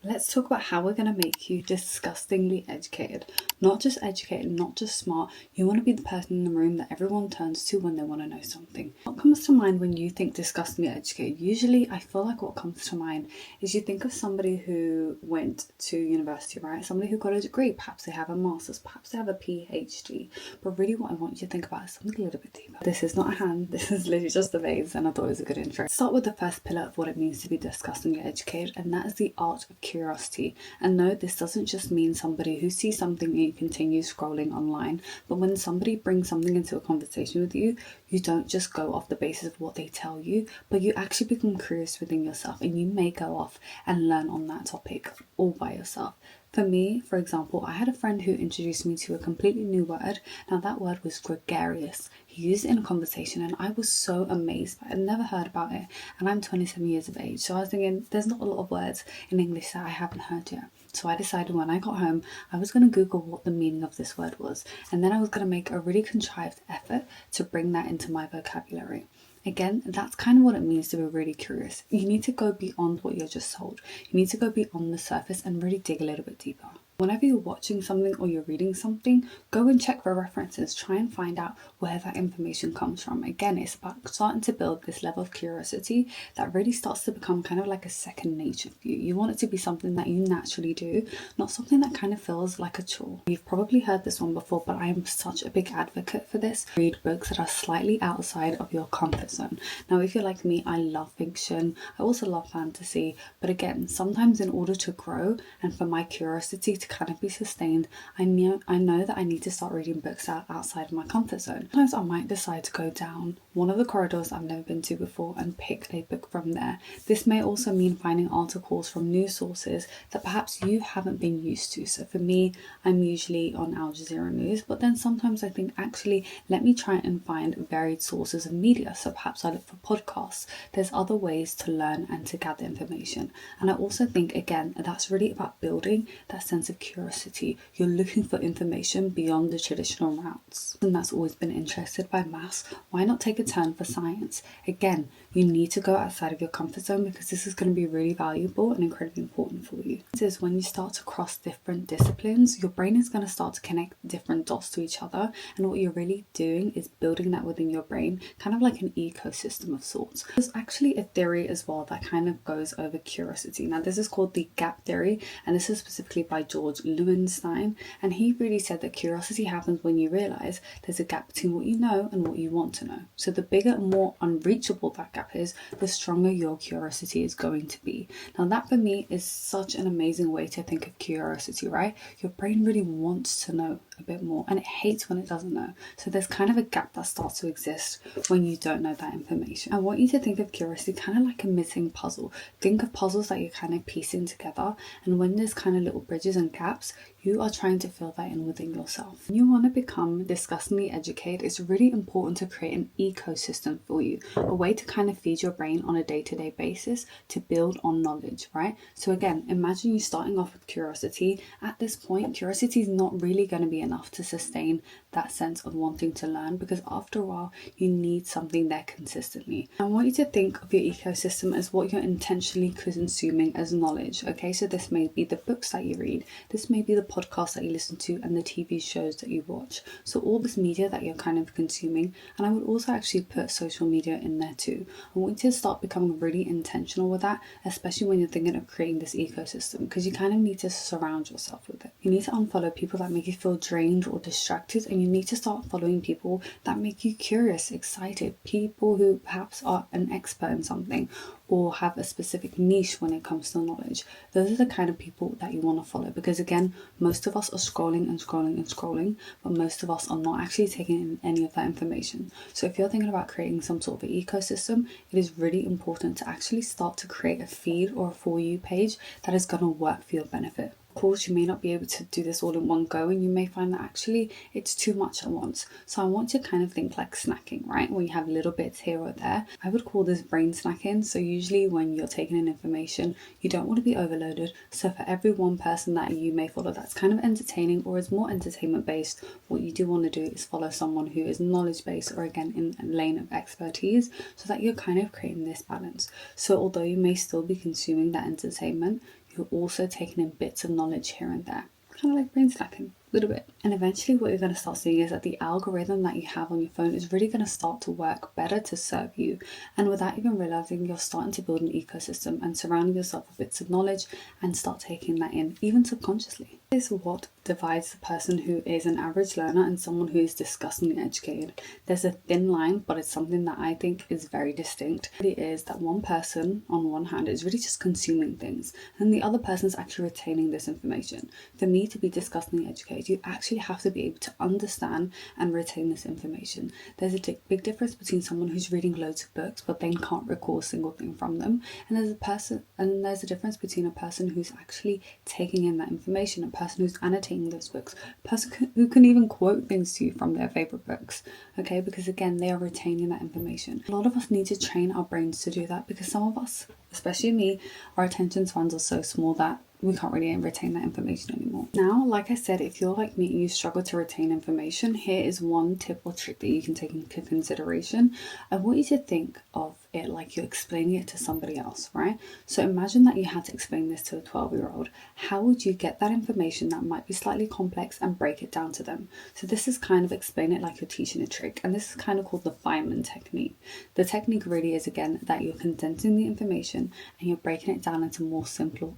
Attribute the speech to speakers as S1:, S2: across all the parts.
S1: Let's talk about how we're going to make you disgustingly educated. Not just educated, not just smart. You want to be the person in the room that everyone turns to when they want to know something. What comes to mind when you think disgustingly educated? Usually, I feel like what comes to mind is you think of somebody who went to university, right? Somebody who got a degree. Perhaps they have a master's, perhaps they have a PhD. But really what I want you to think about is something a little bit deeper. This is not a hand, this is literally just a vase, and I thought it was a good intro. Start with the first pillar of what it means to be disgustingly educated, and that is the art of curiosity. And no, this doesn't just mean somebody who sees something and you continue scrolling online, but when somebody brings something into a conversation with you, you don't just go off the basis of what they tell you, but you actually become curious within yourself, and you may go off and learn on that topic all by yourself. For me, for example, I had a friend who introduced me to a completely new word. Now that word was gregarious. He used it in a conversation and I was so amazed by it. I'd never heard about it, and I'm 27 years of age. So I was thinking there's not a lot of words in English that I haven't heard yet. So I decided when I got home, I was going to Google what the meaning of this word was. And then I was going to make a really contrived effort to bring that into my vocabulary. Again, that's kind of what it means to be really curious. You need to go beyond what you're just told. You need to go beyond the surface and really dig a little bit deeper. Whenever you're watching something or you're reading something, go and check for references. Try and find out where that information comes from. Again, it's about starting to build this level of curiosity that really starts to become kind of like a second nature for you. You want it to be something that you naturally do, not something that kind of feels like a chore. You've probably heard this one before, but I am such a big advocate for this. Read books that are slightly outside of your comfort zone. Now, if you're like me, I love fiction. I also love fantasy. But again, sometimes in order to grow and for my curiosity to kind of be sustained, I know that I need to start reading books outside of my comfort zone. Sometimes I might decide to go down one of the corridors I've never been to before and pick a book from there. This may also mean finding articles from news sources that perhaps you haven't been used to. So for me, I'm usually on Al Jazeera News, but then sometimes I think actually let me try and find varied sources of media. So perhaps I look for podcasts. There's other ways to learn and to gather information. And I also think, again, that's really about building that sense of curiosity. You're looking for information beyond the traditional routes. And that's always been interested by maths. Why not take a turn for science? Again, you need to go outside of your comfort zone because this is going to be really valuable and incredibly important for you. This is when you start to cross different disciplines, your brain is going to start to connect different dots to each other. And what you're really doing is building that within your brain, kind of like an ecosystem of sorts. There's actually a theory as well that kind of goes over curiosity. Now, this is called the gap theory, and this is specifically by George Loewenstein. And he really said that curiosity happens when you realize there's a gap between what you know and what you want to know. So the bigger and more unreachable that gap is, the stronger your curiosity is going to be. Now, that for me is such an amazing way to think of curiosity, right? Your brain really wants to know a bit more and it hates when it doesn't know. So there's kind of a gap that starts to exist when you don't know that information. I want you to think of curiosity kind of like a missing puzzle. Think of puzzles that you're kind of piecing together, and when there's kind of little bridges and gaps, you are trying to fill that in within yourself. When you want to become disgustingly educated, it's really important to create an ecosystem for you, a way to kind of feed your brain on a day-to-day basis to build on knowledge, right? So again, imagine you starting off with curiosity. At this point, curiosity is not really going to be enough to sustain that sense of wanting to learn, because after a while, you need something there consistently. I want you to think of your ecosystem as what you're intentionally consuming as knowledge, okay? So this may be the books that you read, this may be the podcasts that you listen to, and the TV shows that you watch. So all this media that you're kind of consuming, and I would also actually put social media in there too. I want you to start becoming really intentional with that, especially when you're thinking of creating this ecosystem, because you kind of need to surround yourself with it. You need to unfollow people that make you feel drained or distracted, and you need to start following people that make you curious, excited, people who perhaps are an expert in something or have a specific niche when it comes to knowledge. Those are the kind of people that you want to follow, because again, most of us are scrolling and scrolling and scrolling, but most of us are not actually taking in any of that information. So if you're thinking about creating some sort of an ecosystem, it is really important to actually start to create a feed or a For You page that is going to work for your benefit. Of course, you may not be able to do this all in one go, and you may find that actually it's too much at once. So I want to kind of think like snacking, right? When you have little bits here or there. I would call this brain snacking. So usually when you're taking in information, you don't want to be overloaded. So for every one person that you may follow that's kind of entertaining or is more entertainment based, what you do want to do is follow someone who is knowledge based or again in a lane of expertise, so that you're kind of creating this balance. So although you may still be consuming that entertainment, you're also taking in bits of knowledge here and there. Kind of like brain snacking, a little bit. And eventually what you're going to start seeing is that the algorithm that you have on your phone is really going to start to work better to serve you. And without even realizing, you're starting to build an ecosystem and surrounding yourself with bits of knowledge and start taking that in, even subconsciously. This is what divides the person who is an average learner and someone who is disgustingly educated. There's a thin line, but it's something that I think is very distinct. It is that one person on one hand is really just consuming things and the other person is actually retaining this information. For me to be disgustingly educated, you actually have to be able to understand and retain this information. There's a big difference between someone who's reading loads of books but then can't recall a single thing from them, and there's a difference between a person who's actually taking in that information, a person who's annotating those books, a person who can even quote things to you from their favorite books. Okay, because again, they are retaining that information. A lot of us need to train our brains to do that, because some of us, especially me, our attention spans are so small that we can't really retain that information anymore. Now, like I said, if you're like me and you struggle to retain information, here is one tip or trick that you can take into consideration. I want you to think of it like you're explaining it to somebody else, right? So imagine that you had to explain this to a 12-year-old. How would you get that information that might be slightly complex and break it down to them? So this is kind of explain it like you're teaching a trick, and this is kind of called the Feynman technique. The technique really is, again, that you're condensing the information and you're breaking it down into more simple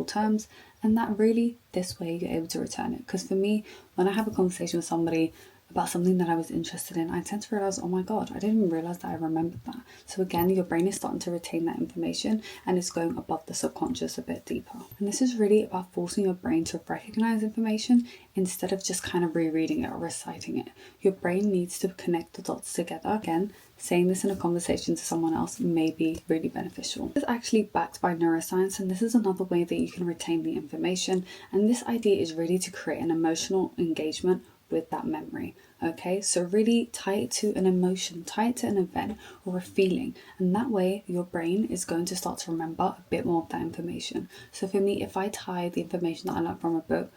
S1: terms, and that really, this way you're able to return it. Because for me, when I have a conversation with somebody about something that I was interested in, I tend to realize, oh my god, I didn't even realize that I remembered that. So again, your brain is starting to retain that information and it's going above the subconscious a bit deeper. And this is really about forcing your brain to recognize information instead of just kind of rereading it or reciting it. Your brain needs to connect the dots together. Again, saying this in a conversation to someone else may be really beneficial. This is actually backed by neuroscience, and this is another way that you can retain the information. And this idea is really to create an emotional engagement with that memory. Okay, so really tie it to an emotion, tie it to an event or a feeling, and that way your brain is going to start to remember a bit more of that information. So for me, if I tie the information that I learned from a book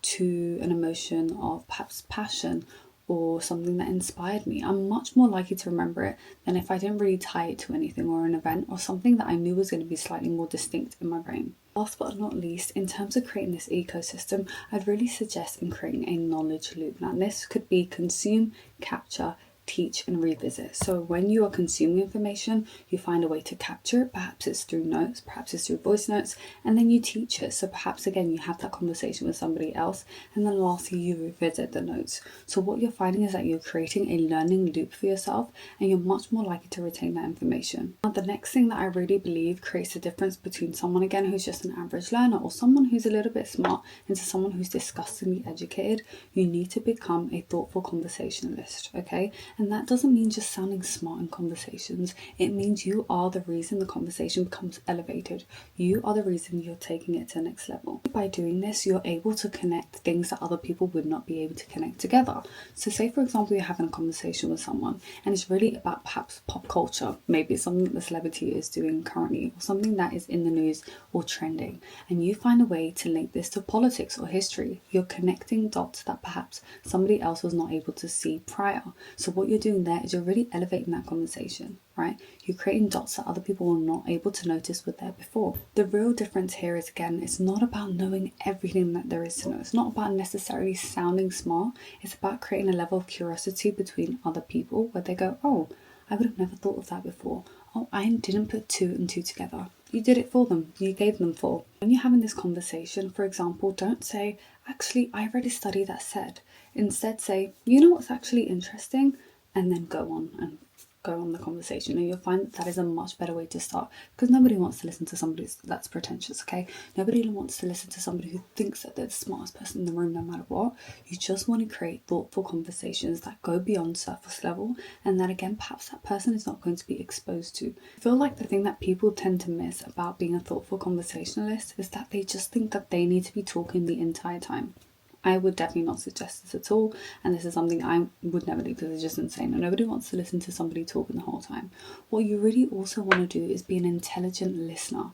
S1: to an emotion of perhaps passion or something that inspired me, I'm much more likely to remember it than if I didn't really tie it to anything or an event or something that I knew was going to be slightly more distinct in my brain. Last but not least, in terms of creating this ecosystem, I'd really suggest in creating a knowledge loop. Now this could be consume, capture, teach and revisit. So when you are consuming information, you find a way to capture it. Perhaps it's through notes, perhaps it's through voice notes, and then you teach it. So perhaps again you have that conversation with somebody else, and then lastly you revisit the notes. So what you're finding is that you're creating a learning loop for yourself, and you're much more likely to retain that information. Now the next thing that I really believe creates a difference between someone again who's just an average learner or someone who's a little bit smart into someone who's disgustingly educated, you need to become a thoughtful conversationalist. Okay, and that doesn't mean just sounding smart in conversations. It means you are the reason the conversation becomes elevated. You are the reason you're taking it to the next level. By doing this, you're able to connect things that other people would not be able to connect together. So say for example, you're having a conversation with someone and it's really about perhaps pop culture. Maybe it's something that the celebrity is doing currently or something that is in the news or trending. And you find a way to link this to politics or history. You're connecting dots that perhaps somebody else was not able to see prior. So what you're doing there is you're really elevating that conversation, right? You're creating dots that other people were not able to notice were there before. The real difference here is, again, it's not about knowing everything that there is to know. It's not about necessarily sounding smart. It's about creating a level of curiosity between other people where they go, oh, I would have never thought of that before. Oh, I didn't put 2 and 2 together. You did it for them. You gave them 4. When you're having this conversation, for example, don't say, actually, I read a study that said. Instead say, you know what's actually interesting? And then go on the conversation, and you'll find that is a much better way to start, because nobody wants to listen to somebody that's pretentious. Okay, nobody wants to listen to somebody who thinks that they're the smartest person in the room no matter what. You just want to create thoughtful conversations that go beyond surface level, and that again perhaps that person is not going to be exposed to. I feel like the thing that people tend to miss about being a thoughtful conversationalist is that they just think that they need to be talking the entire time. I would definitely not suggest this at all, and this is something I would never do because it's just insane, and nobody wants to listen to somebody talking the whole time. What you really also want to do is be an intelligent listener.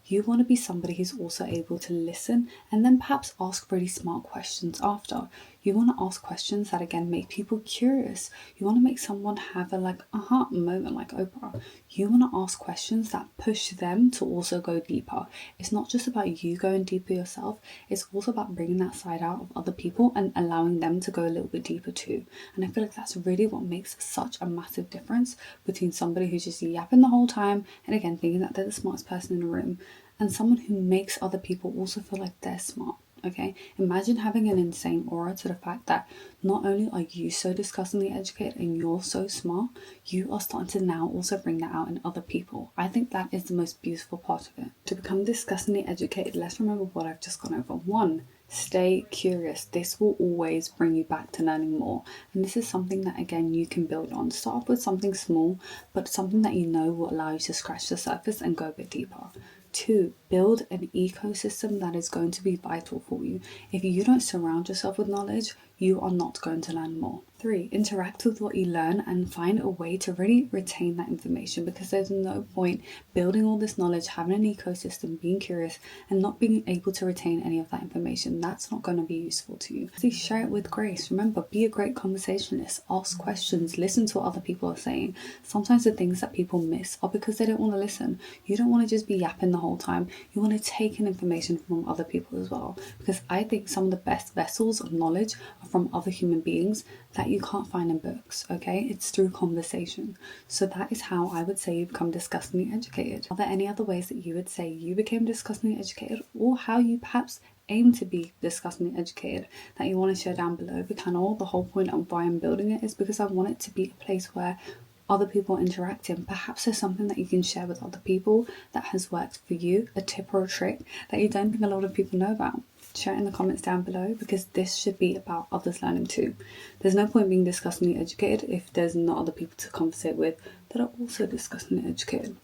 S1: You want to be somebody who's also able to listen and then perhaps ask really smart questions after. You want to ask questions that again make people curious. You want to make someone have a like aha moment like Oprah. You want to ask questions that push them to also go deeper. It's not just about you going deeper yourself, it's also about bringing that side out of other people and allowing them to go a little bit deeper too. And I feel like that's really what makes such a massive difference between somebody who's just yapping the whole time and again thinking that they're the smartest person in the room, and someone who makes other people also feel like they're smart. Okay, imagine having an insane aura to the fact that not only are you so disgustingly educated and you're so smart, you are starting to now also bring that out in other people. I think that is the most beautiful part of it. To become disgustingly educated, let's remember what I've just gone over. One, stay curious. This will always bring you back to learning more. And this is something that, again, you can build on. Start off with something small, but something that you know will allow you to scratch the surface and go a bit deeper. Two, build an ecosystem that is going to be vital for you. If you don't surround yourself with knowledge, you are not going to learn more. Three, interact with what you learn and find a way to really retain that information, because there's no point building all this knowledge, having an ecosystem, being curious, and not being able to retain any of that information. That's not going to be useful to you. Please share it with grace. Remember, be a great conversationalist. Ask questions. Listen to what other people are saying. Sometimes the things that people miss are because they don't want to listen. You don't want to just be yapping the whole time. You want to take in information from other people as well, because I think some of the best vessels of knowledge are from other human beings that you can't find in books. Okay, it's through conversation. So that is how I would say you become disgustingly educated. Are there any other ways that you would say you became disgustingly educated, or how you perhaps aim to be disgustingly educated, that you want to share down below? The channel, the whole point of why I'm building it is because I want it to be a place where other people interacting. Perhaps there's something that you can share with other people that has worked for you, a tip or a trick that you don't think a lot of people know about. Share it in the comments down below, because this should be about others learning too. There's no point being disgustingly educated if there's not other people to conversate with that are also disgustingly educated.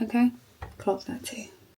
S1: Okay? Clock that tea.